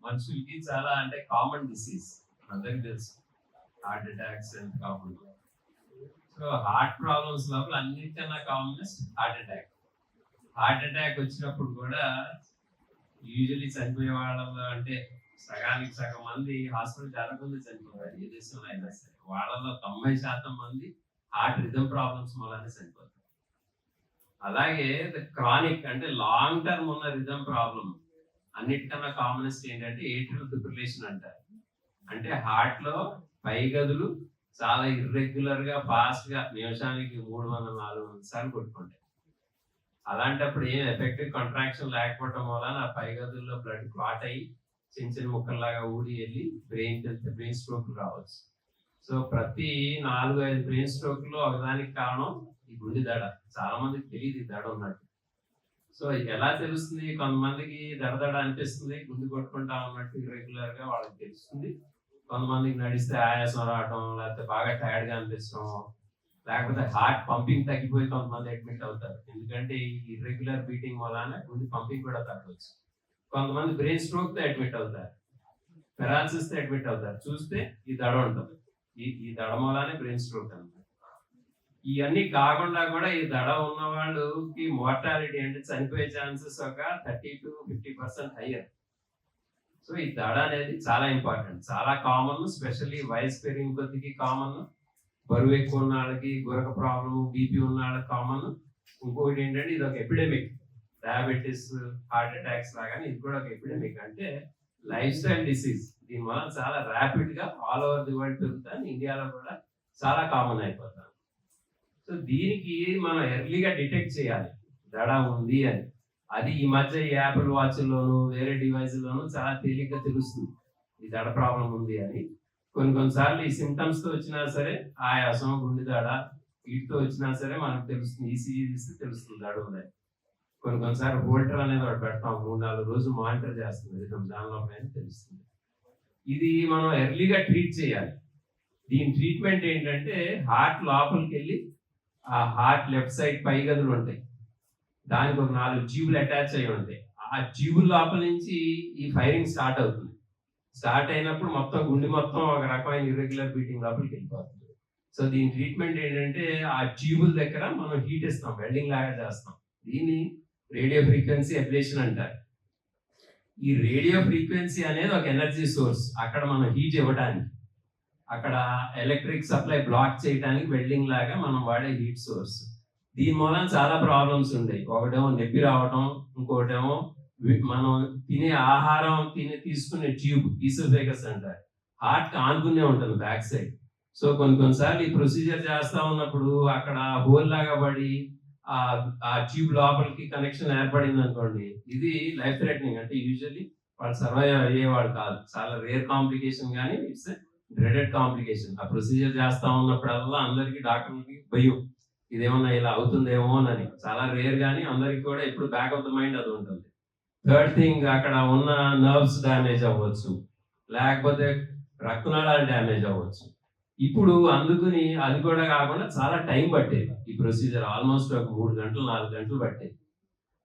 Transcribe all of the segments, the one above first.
మనుషులకి చాలా అంటే కామన్ డిసీజ్ అందరికి తెలుసు. Heart attacks and common. So heart problems లోపల అన్నిటికన్నా commonest heart attack. Heart attack వచ్చినప్పుడు కూడా యూజువల్లీ చనిపోయే వాళ్ళలో అంటే సగానికి సగం మంది హాస్పిటల్ జరగకుండా చనిపోతారు ఏ దేశంలో అయినా సరే. వాళ్ళలో 90% మంది హార్ట్ రిథమ్ ప్రాబ్లమ్స్ వల్లనే చనిపోతారు. అలాగే క్రానిక్ అంటే లాంగ్ టర్మ్ ఉన్న రిథమ్ ప్రాబ్లం అన్నిటికన్నా కామనెస్ట్ ఏంటంటే ఏట్రియల్ ఫిబ్రిలేషన్ అంటారు. అంటే హార్ట్ లో పై గదులు చాలా ఇర్రెగ్యులర్ గా ఫాస్ట్ గా నిమిషానికి 300-400 సార్లు కొట్టుకుంటాయి. అలాంటప్పుడు ఏం ఎఫెక్టివ్ కాంట్రాక్షన్ లేకపోవడం వలన ఆ పై గదుల్లో బ్లడ్ క్లాట్ అయ్యి చిన్న చిన్న ముక్కల్లాగా ఊడి వెళ్ళి బ్రెయిన్ స్ట్రోక్ రావచ్చు. సో ప్రతి 4-5 బ్రెయిన్ స్ట్రోక్ లో ఒకదానికి కారణం ఈ గుండె దడ. చాలా మందికి తెలియదు ఈ దడ ఉన్నట్టు. సో ఎలా తెలుస్తుంది? కొంతమందికి దడ అనిపిస్తుంది, గుండె కొట్టుకుంటా ఉన్నట్టు ఇర్రెగ్యులర్ గా వాళ్ళకి తెలుస్తుంది. కొంతమందికి నడిస్తే ఆయాసం రావటం, లేకపోతే బాగా టైర్డ్ గా అనిపిస్తాం, లేకపోతే హార్ట్ పంపింగ్ తగ్గిపోయి కొంతమంది అడ్మిట్ అవుతారు. ఎందుకంటే ఈ ఇర్రెగ్యులర్ బీటింగ్ వలన గుండె పంపింగ్ కూడా తగ్గవచ్చు. కొంతమంది బ్రెయిన్ స్ట్రోక్ తో అడ్మిట్ అవుతారు, పెరాలసిస్ తో అడ్మిట్ అవుతారు. చూస్తే ఈ దడ ఉంటుంది. ఈ దడ మూలానే బ్రెయిన్ స్ట్రోక్ అనమాట. ఇవన్నీ కాకుండా కూడా ఈ దడ ఉన్న వాళ్ళకి మోర్టాలిటీ అంటే చనిపోయే ఛాన్సెస్ ఒక 30-50% హయ్యర్. సో ఈ దడ అనేది చాలా ఇంపార్టెంట్, చాలా కామన్. స్పెషల్లీ వయసు పెరిగిన కొద్దికి కామన్, బరువు ఎక్కువ ఉన్న వాళ్ళకి, గురక ప్రాబ్లం, బీపీ ఉన్న వాళ్ళకి కామన్. ఇంకొకటి ఏంటంటే ఇది ఒక ఎపిడెమిక్, డయాబెటీస్, హార్ట్ అటాక్స్ లాగానే ఇది కూడా ఒక ఎపిడెమిక్. అంటే లైఫ్ స్టైల్ డిసీజ్. దీని వల్ల చాలా ర్యాపిడ్ గా ఆల్ ఓవర్ ది వరల్డ్ పెరుగుతాను, ఇండియాలో కూడా చాలా కామన్ అయిపోతాను. సో దీనికి మనం ఎర్లీగా డిటెక్ట్ చేయాలి దడ ఉంది అని. అది ఈ మధ్య ఈ యాపిల్ వాచ్లోను వేరే డివైజ్లోను చాలా తేలిగ్గా తెలుస్తుంది ఈ దడ ప్రాబ్లం ఉంది అని. కొన్నిసార్లు ఈ సిమ్టమ్స్ తో వచ్చినా సరే, ఆయాసం, గుండె దడ వీటితో వచ్చినా సరే మనకు తెలుస్తుంది. ఈసీజీ తీస్తే తెలుస్తుంది దడ ఉందని. కొన్నిసార్లు హోల్డర్ అనేది ఒకటి పెడతాం, 3-4 రోజులు మానిటర్ చేస్తుంది, దానిలో తెలుస్తుంది. ఇది మనం ఎర్లీగా ట్రీట్ చేయాలి. దీని ట్రీట్మెంట్ ఏంటంటే హార్ట్ లోపలికి వెళ్ళి ఆ హార్ట్ లెఫ్ట్ సైడ్ పై గదులు ఉంటాయి, దానికి ఒక 4 ట్యూబులు అటాచ్ అయి ఉంటాయి. ఆ ట్యూబుల లోపల నుంచి ఈ ఫైరింగ్ స్టార్ట్ అవుతుంది. స్టార్ట్ అయినప్పుడు మొత్తం గుండె మొత్తం ఒక రకమైన ఇర్రెగ్యులర్ బీటింగ్ లోపలికి వెళ్ళిపోతుంది. సో దీని ట్రీట్మెంట్ ఏంటంటే ఆ ట్యూబుల దగ్గర మనం హీట్ ఇస్తాం, వెల్డింగ్ లాగా చేస్తాం. దీన్ని రేడియో ఫ్రీక్వెన్సీ అబ్లేషన్ అంటారు. ఈ రేడియో ఫ్రీక్వెన్సీ అనేది ఒక ఎనర్జీ సోర్స్. అక్కడ మనం హీట్ ఇవ్వడానికి, అక్కడ ఎలక్ట్రిక్ సప్లై బ్లాక్ చేయడానికి వెల్డింగ్ లాగా మనం వాడే హీట్ సోర్స్. దీని మూలం చాలా ప్రాబ్లమ్స్ ఉంటాయి. ఒకటేమో నొప్పి రావటం, ఇంకోటేమో మనం తినే ఆహారం తీసుకునే ట్యూబ్, ఈసోఫేగస్ అంటారు, హార్ట్ ఆనుకునే ఉంటుంది బ్యాక్ సైడ్. సో కొన్నిసార్లు ఈ ప్రొసీజర్ చేస్తా ఉన్నప్పుడు అక్కడ హోల్ లాగా పడి ఆ ట్యూబ్ లోపలికి కనెక్షన్ ఏర్పడింది అనుకోండి, ఇది లైఫ్ థ్రెటనింగ్. అంటే యూజువల్లీ వాళ్ళు సర్వైవ్ అయ్యేవాళ్ళు కాదు, చాలా రేర్ కాంప్లికేషన్, కానీ ఇట్స్ డ్రెడెడ్ కాంప్లికేషన్. ఆ ప్రొసీజర్ చేస్తా ఉన్నప్పుడల్లా అందరికి డాక్టర్లకి భయం, ఇదేమన్నా ఇలా అవుతుందేమో అని. చాలా రేర్, కానీ అందరికి కూడా ఎప్పుడు బ్యాక్ ఆఫ్ ద మైండ్ అది ఉంటుంది. థర్డ్ థింగ్, అక్కడ ఉన్న నర్వ్స్ డ్యామేజ్ అవ్వచ్చు, లేకపోతే రక్తనాళాలు డ్యామేజ్ అవ్వచ్చు. ఇప్పుడు అందుకుని అది కూడా కాకుండా చాలా టైం పట్టేది ఈ ప్రొసీజర్, ఆల్మోస్ట్ ఒక 3-4 గంటలు పట్టేది.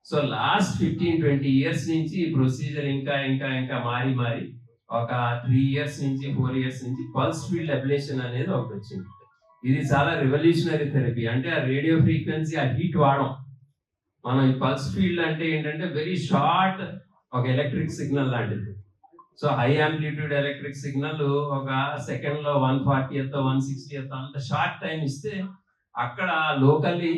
సో లాస్ట్ 15-20 ఇయర్స్ నుంచి ఈ ప్రొసీజర్ ఇంకా ఇంకా ఇంకా మారి ఒక 3 ఇయర్స్ నుంచి 4 ఇయర్స్ నుంచి పల్స్ ఫీల్డ్ అబ్లేషన్ అనేది ఒకటి వచ్చింది. ఇది చాలా రెవల్యూషనరీ థెరపీ. అంటే ఆ రేడియో ఫ్రీక్వెన్సీ, ఆ హీట్ వాడడం. మనం ఈ పల్స్ ఫీల్డ్ అంటే ఏంటంటే వెరీ షార్ట్, ఒక ఎలక్ట్రిక్ సిగ్నల్ లాంటిది. So high amplitude electric signal ఒక సెకండ్ లో 140th 160th అంత షార్ట్ టైం ఇస్తే అక్కడ లోకల్లీ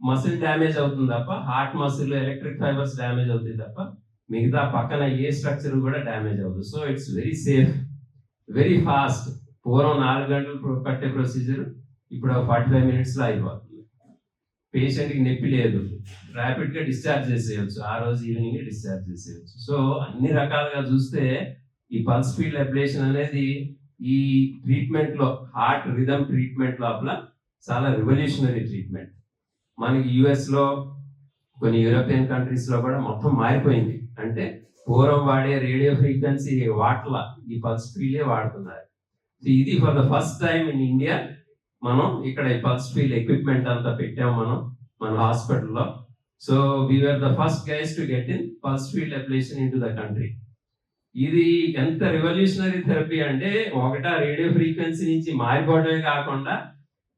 మసిల్ డ్యామేజ్ అవుతుంది తప్ప, heart muscle, electric fibres damage అవుతుంది తప్ప మిగతా పక్కన ఏ స్ట్రక్చర్ కూడా డ్యామేజ్ అవ్వదు. So it's very safe, very fast. పూర్వం 4 గంటలు పట్టే ప్రొసీజర్ ఇప్పుడు 45 minutesలో అయిపోతుంది. పేషెంట్కి నొప్పి లేదు, ర్యాపిడ్ గా డిశ్చార్జ్ చేసేయచ్చు, ఆ రోజు ఈవినింగ్ డిశ్చార్జ్ చేసేయచ్చు. సో అన్ని రకాలుగా చూస్తే ఈ పల్స్ ఫీల్డ్ అబ్లేషన్ అనేది ఈ ట్రీట్మెంట్ లో, హార్ట్ రిథమ్ ట్రీట్మెంట్ లోపల చాలా రెవల్యూషనరీ ట్రీట్మెంట్. మనకి యుఎస్ లో, కొన్ని యూరోపియన్ కంట్రీస్ లో కూడా మొత్తం మారిపోయింది. అంటే పూర్వం వాడే రేడియో ఫ్రీక్వెన్సీ వాట్ల ఈ పల్స్ ఫీల్డే వాడుతున్నారు. ఇది for the first time in India మనం ఇక్కడ ఈ పల్స్ ఫీల్డ్ ఎక్విప్మెంట్ అంతా పెట్టాము మనం మన హాస్పిటల్లో. So we're the first guys to get in pulse field ablation into the country. ఇది ఎంత రెవల్యూషనరీ థెరపీ అంటే ఒకటా రేడియో ఫ్రీక్వెన్సీ నుంచి మారిపోవడమే కాకుండా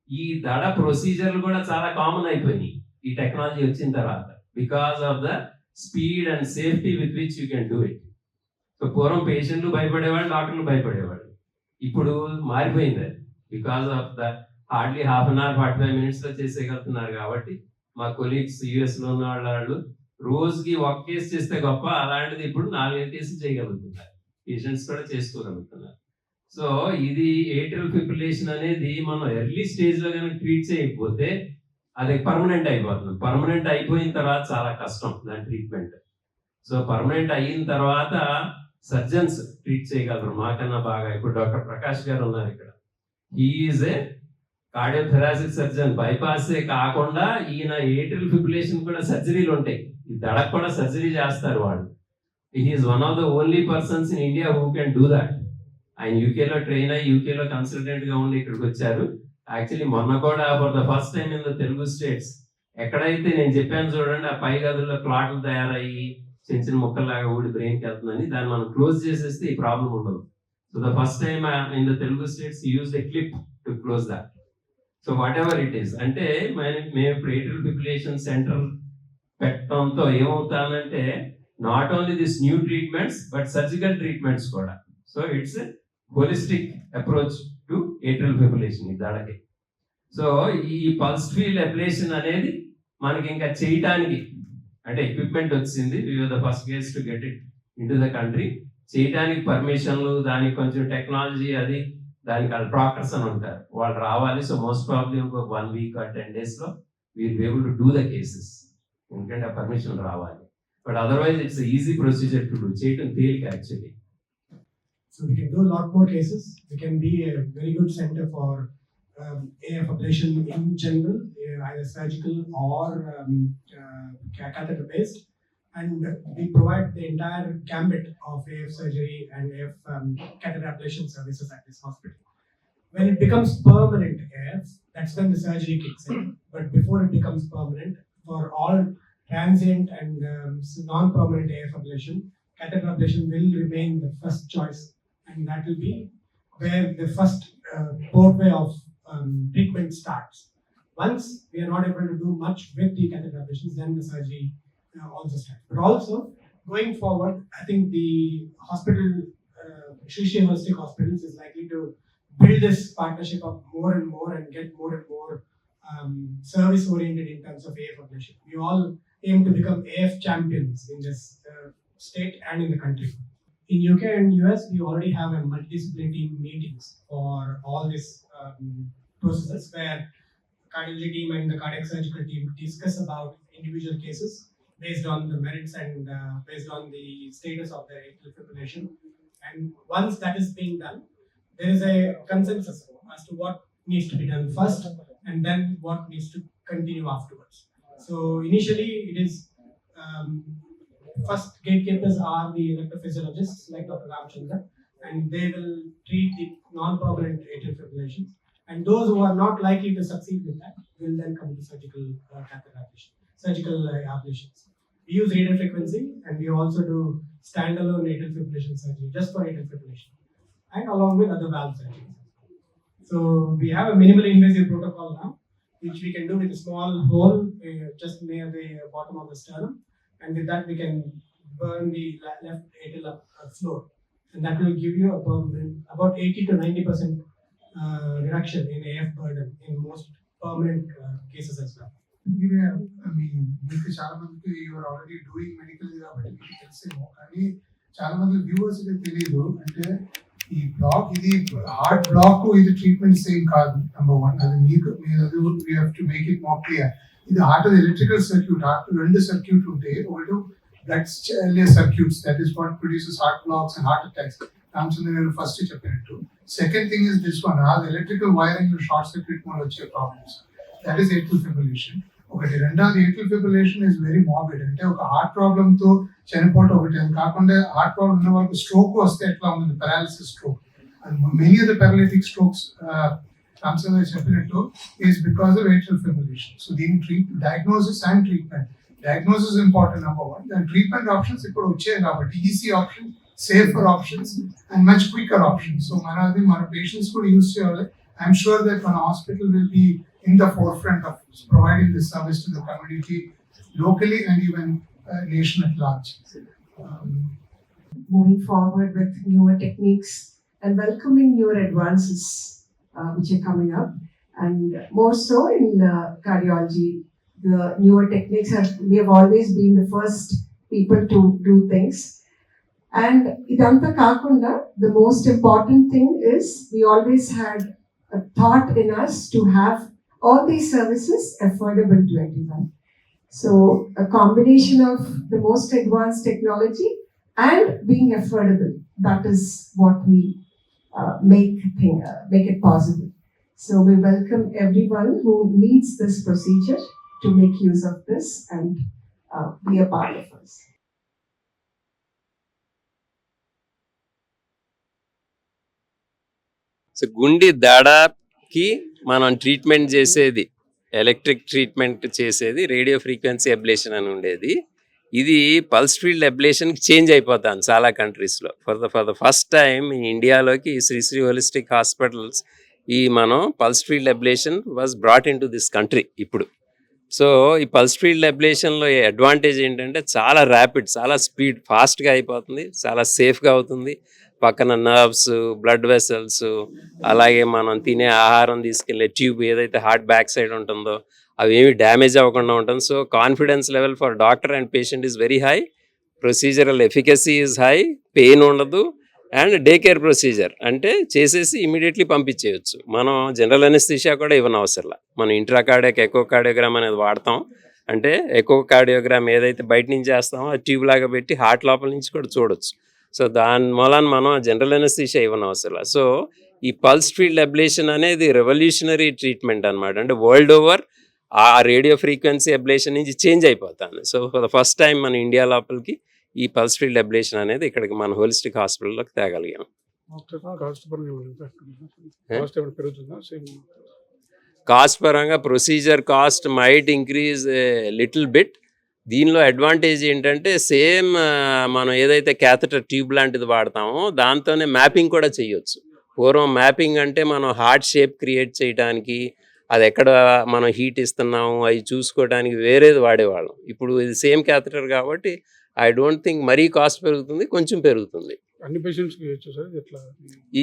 ఈ దడ ప్రొసీజర్లు కూడా చాలా కామన్ అయిపోయినాయి ఈ టెక్నాలజీ వచ్చిన తర్వాత, because of the speed and safety with which you can do it. So పూర్వం పేషెంట్లు భయపడేవాళ్ళు, డాక్టర్లు భయపడేవాళ్ళు. ఇప్పుడు మారిపోయింది అది, because of the hardly half an hour 45 minutes లో చేసేయగలుగుతున్నారు. కాబట్టి మా కొలీగ్స్ యుఎస్లో ఉన్న వాళ్ళు రోజుకి ఒక కేసు చేస్తే గొప్ప, అలాంటిది ఇప్పుడు 4-5 కేసులు చేయగలుగుతున్నారు, పేషెంట్స్ కూడా చేసుకోగలుగుతున్నారు. సో ఇది ఏట్రియల్ ఫిబ్రిలేషన్ అనేది మనం ఎర్లీ స్టేజ్ లో కనుక ట్రీట్ చేయకపోతే అది పర్మనెంట్ అయిపోతుంది. పర్మనెంట్ అయిపోయిన తర్వాత చాలా కష్టం దాని ట్రీట్మెంట్. సో పర్మనెంట్ అయిన తర్వాత సర్జన్స్ ట్రీట్ చేయగలరు మాకన్నా బాగా. ఇప్పుడు డాక్టర్ ప్రకాష్ గారు ఉన్నారు ఇక్కడ, హీఈస్ ఏ కార్డియోథెరాసిక్ సర్జన్. బైపాసే కాకుండా ఈయన ఏట్రియల్ ఫిబ్రిలేషన్ కూడా సర్జరీలు ఉంటాయి, ఈ దడకు కూడా సర్జరీ చేస్తారు వాళ్ళు. He's one of the only persons in India who can do that. ఆయన యూకేలో ట్రైన్ అయ్యి యూకేలో కన్సల్టెంట్ గా ఉండి ఇక్కడికి వచ్చారు. యాక్చువల్లీ మొన్న కూడా for the first time in the Telugu states ఎక్కడైతే నేను చెప్పాను చూడండి, ఆ పై గదుల్లో క్లాట్లు తయారయ్యి చిన్న చిన్న ముక్కల్లాగా ఊడి బ్రెయిన్కి వెళ్తుందని, దాన్ని మనం క్లోజ్ చేసేస్తే ఈ ప్రాబ్లం ఉండదు. So the first time in the Telugu states use a clip to close that. So whatever it is, అంటే మేము ఇప్పుడు ఏట్రియల్ ఫిబ్రిలేషన్ సెంటర్ పెట్టడంతో ఏమవుతానంటే not only this new treatments but surgical treatments కూడా. So it's holistic approach to atrial fibrillation ఈ దడకి. సో ఈ పల్స్ ఫీల్డ్ అబ్లేషన్ అనేది మనకి ఇంకా చేయటానికి అంటే ఎక్విప్మెంట్ వచ్చింది, we were the first case to get it in to the country. చేయటానికి పర్మిషన్లు, దానికి కొంచెం టెక్నాలజీ, అది దానికి వాళ్ళు ప్రాక్టర్స్ అని ఉంటారు, వాళ్ళు రావాలి. సో మోస్ట్ ప్రాబ్లీ ఒక 1 week or 10 days లో we'll be able to do the cases, ఎందుకంటే ఆ పర్మిషన్ రావాలి. But otherwise it's easy procedure to do, చేయటం తేలిక actually. So we can do a lot more cases. We can be a very good center for AF ablation in general, either surgical or catheter based, and we provide the entire gambit of AF surgery and AF catheter ablation services at this hospital. When it becomes permanent AF, that's when the surgery kicks in. But before it becomes permanent, for all transient and non-permanent AF ablation, catheter ablation will remain the first choice. And that will be where the first portway of treatment starts. Once we are not able to do much with the catheter ablations, then the surgery also starts. But also, going forward, I think the hospital, Sri Sri Holistic Hospitals is likely to build this partnership up more and more and get more and more service oriented in terms of AF ablation. We all aim to become AF champions in this state and in the country. In UK and US, we already have a multidisciplinary team meetings for all these processes where cardiology team and the cardiac surgical team discuss about individual cases based on the merits and based on the status of their atrial fibrillation. And once that is being done, there is a consensus as to what needs to be done first and then what needs to continue afterwards. So initially, it is first gatekeepers are the electrophysiologists like Dr. Ramchandra, and they will treat the non-permanent atrial fibrillations. And those who are not likely to succeed with that will then come to surgical catheter ablation, surgical ablations. We use radio frequency, and we also do standalone atrial fibrillation surgery just for atrial fibrillation, and along with other valve surgeries. So we have a minimally invasive protocol now, which we can do with a small hole just near the bottom of the sternum. And with that, we can burn the left atrial floor. And that will give you about 80 to 90% reduction in AF burden in most permanent cases as well. మీకు చాలా మందికి you're already doing medical కాబట్టి మీకు తెలిసేమో, కానీ చాలా మంది viewers తెలియదు. అంటే ఈ బ్లాక్, ఇది హార్ట్ బ్లాక్, ఇది ట్రీట్మెంట్ సేమ్ కాదు. నెంబర్ 1 అది మీకు we have to make it more clear. ఇది heart electrical circuit. Heart 2 circuit ఉంటాయి. ఒకటి blood circuits, that is what produces heart blocks and heart attacks. Ramachandra garu first చెప్పినట్టు. Second thing is this one, అది electrical wiring short circuit వల్ల వచ్చే problems, that is atrial fibrillation. ఒకటి. రెండోది atrial fibrillation is very morbid. అంటే ఒక heart problem తో చనిపోవటం ఒకటి, అది కాకుండా హార్ట్ ప్రాబ్లమ్ ఉన్న వాళ్ళకి స్ట్రోక్ వస్తే ఎట్లా ఉంటుంది, paralysis stroke. Many of the paralytic strokes Ramachandra garu చెప్పినట్టు is because of atrial fibrillation. So దీని diagnosis and treatment. Diagnosis important number 1. దాని ట్రీట్మెంట్ ఆప్షన్స్ ఇప్పుడు వచ్చాయి కాబట్టి easy option safer options and much quicker options. So మన patients could use చేయాలి. I'm sure that మన hospital will be in the forefront of providing this service to the community locally and even nation at large. Moving forward with newer techniques and welcoming newer advances which are coming up, and more so in cardiology. The newer techniques we have always been the first people to do things. And idanta kakunda, the most important thing is we always had a thought in us to have all these services affordable to everyone. So a combination of the most advanced technology and being affordable, that is what we make it possible. So we welcome everyone who needs this procedure to make use of this and be a part of us. So గుండె దడకి మనం treatment చేసేది, electric treatment చేసేది radio frequency ablation అని ఉండేది. ఇది pulse field అబ్లేషన్కి change అయిపోతాను చాలా కంట్రీస్లో. ఫర్ ద ఫస్ట్ టైం ఇండియాలోకి శ్రీ హోలిస్టిక్ హాస్పిటల్స్ ఈ మనం pulse field ablation was brought into this country ఇప్పుడు. సో ఈ పల్స్ ఫీల్డ్ అబ్లేషన్లో అడ్వాంటేజ్ ఏంటంటే చాలా ర్యాపిడ్, చాలా స్పీడ్, ఫాస్ట్గా అయిపోతుంది, చాలా సేఫ్గా అవుతుంది. పక్కన నర్వ్స్, బ్లడ్ వెసల్స్, అలాగే మనం తినే ఆహారం తీసుకెళ్లే ట్యూబ్ ఏదైతే హార్ట్ బ్యాక్ సైడ్ ఉంటుందో అవి ఏమి డ్యామేజ్ అవ్వకుండా ఉంటుంది. So confidence level for doctor and patient is very high, procedural efficacy is high, pain ఉండదు, అండ్ డే కేర్ ప్రొసీజర్ అంటే చేసేసి ఇమీడియట్లీ పంపించేయచ్చు. మనం జనరల్ అనెస్థీషియా కూడా ఇవ్వని అవసరంలా. మనం ఇంట్రాకార్డియాక్ ఎకోకార్డియోగ్రామ్ అనేది వాడతాం. అంటే ఎకోకార్డియోగ్రామ్ ఏదైతే బయట నుంచి చేస్తామో ఆ ట్యూబ్ లాగా పెట్టి హార్ట్ లోపల నుంచి కూడా చూడొచ్చు. సో దాని మూలాన మనం జనరల్ అనెస్థీషియా ఇవ్వని అవసరంలా. సో ఈ పల్స్ ఫీల్డ్ అబ్లేషన్ అనేది రెవల్యూషనరీ ట్రీట్మెంట్ అనమాట. అంటే వరల్డ్ ఓవర్ ఆ రేడియో ఫ్రీక్వెన్సీ అబ్లేషన్ నుంచి చేంజ్ అయిపోతాను. So for the first time మన ఇండియా లోపలికి ఈ పల్స్ ఫీల్డ్ అబ్లేషన్ అనేది ఇక్కడికి మన హోలిస్టిక్ హాస్పిటల్లోకి తేగలిగాం. కాస్ట్ పరంగా procedure cost might increase little bit. దీనిలో అడ్వాంటేజ్ ఏంటంటే సేమ్ మనం ఏదైతే క్యాథెటర్ ట్యూబ్ లాంటిది వాడతామో దాంతోనే మ్యాపింగ్ కూడా చేయొచ్చు. పూర్వం మ్యాపింగ్ అంటే మనం హార్ట్ షేప్ క్రియేట్ చేయడానికి, అది ఎక్కడ మనం హీట్ ఇస్తున్నాము అవి చూసుకోవడానికి వేరేది వాడేవాళ్ళం. ఇప్పుడు ఇది సేమ్ క్యాథెటర్ కాబట్టి ఐ డోంట్ థింక్ మరీ కాస్ట్ పెరుగుతుంది, కొంచెం పెరుగుతుంది. అన్ని పేషెంట్స్ ఎట్లా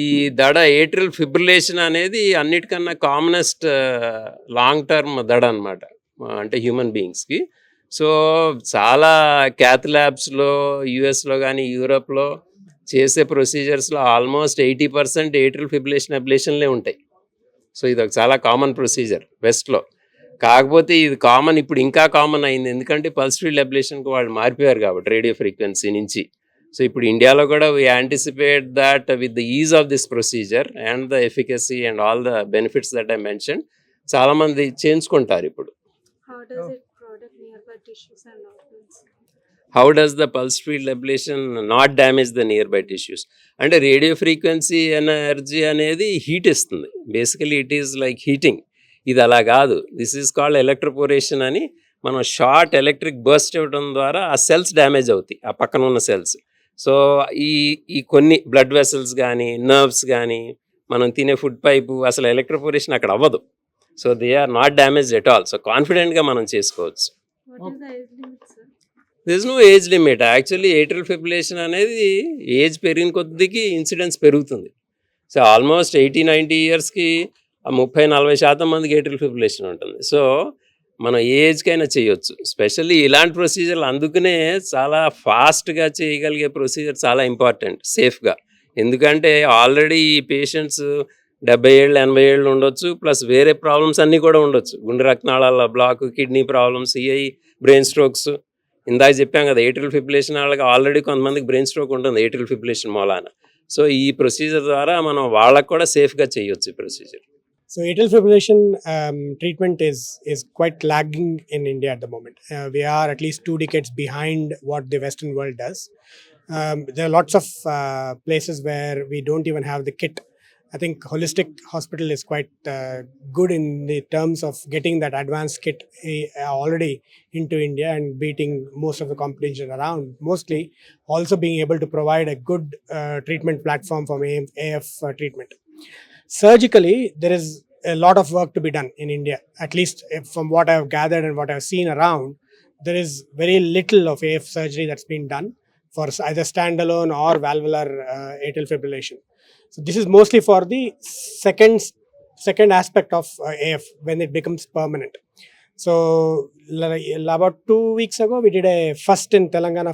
ఈ దడ ఏట్రియల్ ఫిబ్రిలేషన్ అనేది అన్నిటికన్నా కామనెస్ట్ లాంగ్ టర్మ్ దడ అనమాట, అంటే హ్యూమన్ బీయింగ్స్కి. సో చాలా క్యాథ్ ల్యాబ్స్లో యూఎస్లో కానీ యూరోప్లో చేసే ప్రొసీజర్స్లో ఆల్మోస్ట్ 80% ఏట్రియల్ ఫిబ్రిలేషన్ అబ్లేషన్లే ఉంటాయి. సో ఇది ఒక చాలా కామన్ ప్రొసీజర్ వెస్ట్లో. కాకపోతే ఇది కామన్ ఇప్పుడు ఇంకా కామన్ అయింది, ఎందుకంటే పల్స్ ఫీల్డ్ అబ్లేషన్కి వాళ్ళు మారిపోయారు కాబట్టి రేడియో ఫ్రీక్వెన్సీ నుంచి. సో ఇప్పుడు ఇండియాలో కూడా we anticipate that with the is of this procedure and the efficacy and all the benefits that I mention చాలామంది చేయించుకుంటారు ఇప్పుడు. How does the pulse field ablation not damage the nearby tissues? అంటే radio frequency energy అనేది heat ఇస్తుంది. Basically it is like heating. ఇది అలా కాదు. This is called electroporation అని. మనం షార్ట్ ఎలక్ట్రిక్ బర్స్ట్ ఇవ్వడం ద్వారా ఆ సెల్స్ డ్యామేజ్ అవుతాయి, ఆ పక్కన ఉన్న సెల్స్. సో ఈ కొన్ని బ్లడ్ వెసల్స్ కానీ నర్వ్స్ కానీ మనం తినే ఫుడ్ పైపు అసలు ఎలక్ట్రోపోరేషన్ అక్కడ అవ్వదు. So they are not damaged at all. So కాన్ఫిడెంట్గా మనం చేసుకోవచ్చు. There is no age limit. Actually atrial fibrillation అనేది ఏజ్ పెరిగిన కొద్దికి ఇన్సిడెన్స్ పెరుగుతుంది. సో ఆల్మోస్ట్ 80-90 ఇయర్స్కి 30-40% మందికి ఏట్రియల్ ఫిబ్రిలేషన్ ఉంటుంది. సో మనం ఏ ఏజ్కైనా చేయొచ్చు. స్పెషల్లీ ఇలాంటి ప్రొసీజర్లు అందుకనే చాలా ఫాస్ట్గా చేయగలిగే ప్రొసీజర్ చాలా ఇంపార్టెంట్, సేఫ్గా. ఎందుకంటే ఆల్రెడీ ఈ పేషెంట్స్ 70 ఏళ్ళు 80 ఏళ్ళు ఉండొచ్చు, ప్లస్ వేరే ప్రాబ్లమ్స్ అన్నీ కూడా ఉండొచ్చు. గుండె రక్తనాళాల బ్లాక్, కిడ్నీ ప్రాబ్లమ్స్, ఇవి బ్రెయిన్ స్ట్రోక్స్. ఇందాక చెప్పాం కదా, ఏట్రియల్ ఫిబ్రిలేషన్ వాళ్ళకి ఆల్రెడీ కొంతమందికి బ్రెయిన్ స్ట్రోక్ ఉంటుంది ఏట్రియల్ ఫిబ్రిలేషన్ మూలాన. సో ఈ ప్రొసీజర్ ద్వారా మనం వాళ్ళకు కూడా సేఫ్గా చేయొచ్చు ఈ procedure. So atrial fibrillation treatment is quite lagging in India at the moment. We are at least 2 decades behind what the Western world does. There are lots of places where we don't even have the kit I think Holistic Hospital is quite good in the terms of getting that advanced kit already into India and beating most of the competition around. Mostly, also being able to provide a good treatment platform for AF treatment. Surgically, there is a lot of work to be done in India. At least from what I've gathered and what I've seen around, there is very little of AF surgery that's been done for either standalone or valvular atrial fibrillation. So this is mostly for the second aspect of AF when it becomes permanent. So about 2 weeks ago, we did a first in Telangana,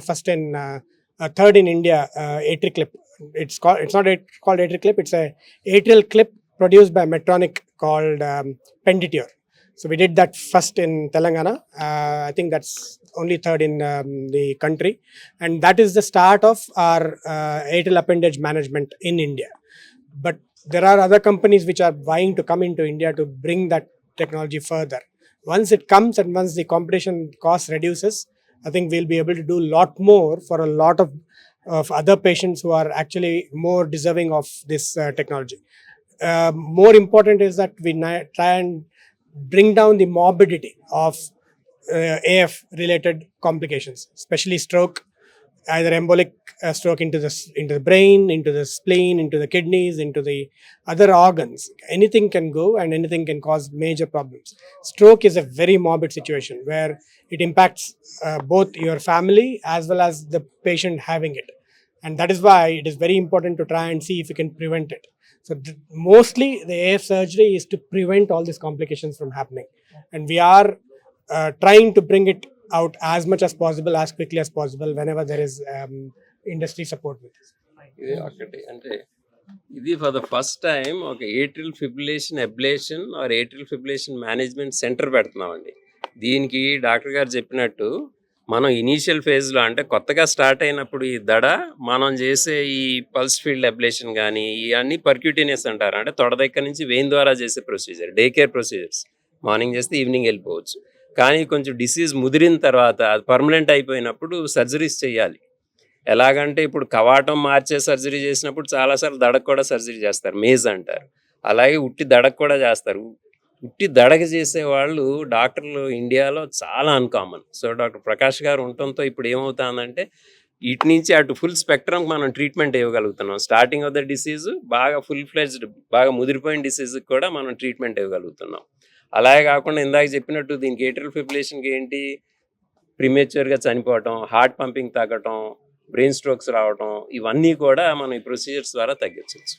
third in India AtriClip. It's not called AtriClip. It's a atrial clip produced by Medtronic called Penditure. So we did that first in Telangana. I think that's only third in the country, and that is the start of our atrial appendage management in India. But there are other companies which are vying to come into India to bring that technology further. Once it comes and once the competition cost reduces, I think we'll be able to do a lot more for a lot of other patients who are actually more deserving of this technology. More important is that we try and bring down the morbidity of AF related complications, especially stroke, either embolic stroke into the brain, into the spleen, into the kidneys, into the other organs. Anything can go and anything can cause major problems. Stroke is a very morbid situation where it impacts both your family as well as the patient having it. And that is why it is very important to try and see if you can prevent it. So mostly the AF surgery is to prevent all these complications from happening. And we are trying to bring it out as much as possible, as quickly as possible, whenever there is industry support with this. ఇది ఒకటి అంటే ఇది for the first time ఒక atrial fibrillation ablation or atrial fibrillation management centre పెడుతున్నామండి. దీనికి doctor గారు చెప్పినట్టు మనం ఇనీషియల్ ఫేజ్లో అంటే కొత్తగా స్టార్ట్ అయినప్పుడు ఈ దడ మనం చేసే ఈ పల్స్ ఫీల్డ్ అబ్లేషన్ కానీ ఇవన్నీ పర్క్యూటేనియస్ అంటారు, అంటే తొడ దగ్గర నుంచి వెయిన్ ద్వారా చేసే procedure, day care procedures. Morning చేస్తే ఈవినింగ్ వెళ్ళిపోవచ్చు. కానీ కొంచెం డిసీజ్ ముదిరిన తర్వాత అది పర్మనెంట్ అయిపోయినప్పుడు సర్జరీస్ చేయాలి. ఎలాగంటే ఇప్పుడు కవాటం మార్చే సర్జరీ చేసినప్పుడు చాలాసార్లు దడకు కూడా సర్జరీ చేస్తారు, మేజ్ అంటారు. అలాగే ఉట్టి దడకు కూడా చేస్తారు. ఉట్టి దడక చేసేవాళ్ళు డాక్టర్లు ఇండియాలో చాలా అన్కామన్. సో డాక్టర్ ప్రకాష్ గారు ఉండటంతో ఇప్పుడు ఏమవుతుందంటే ఇటు నుంచి అటు ఫుల్ స్పెక్ట్రమ్ మనం ట్రీట్మెంట్ ఇవ్వగలుగుతున్నాం. స్టార్టింగ్ ఆఫ్ ద డిసీజ్ బాగా ఫుల్ ఫ్లెడ్జ్డ్ బాగా ముదిరిపోయిన డిసీజ్కి కూడా మనం ట్రీట్మెంట్ ఇవ్వగలుగుతున్నాం. అలాగే కాకుండా ఇందాక చెప్పినట్టు దీనికి ఏట్రియల్ ఫిబ్రిలేషన్కి ఏంటి, ప్రిమేచ్యూర్గా చనిపోవటం, హార్ట్ పంపింగ్ తగ్గటం, బ్రెయిన్ స్ట్రోక్స్ రావటం, ఇవన్నీ కూడా మనం ఈ ప్రొసీజర్స్ ద్వారా తగ్గించవచ్చు.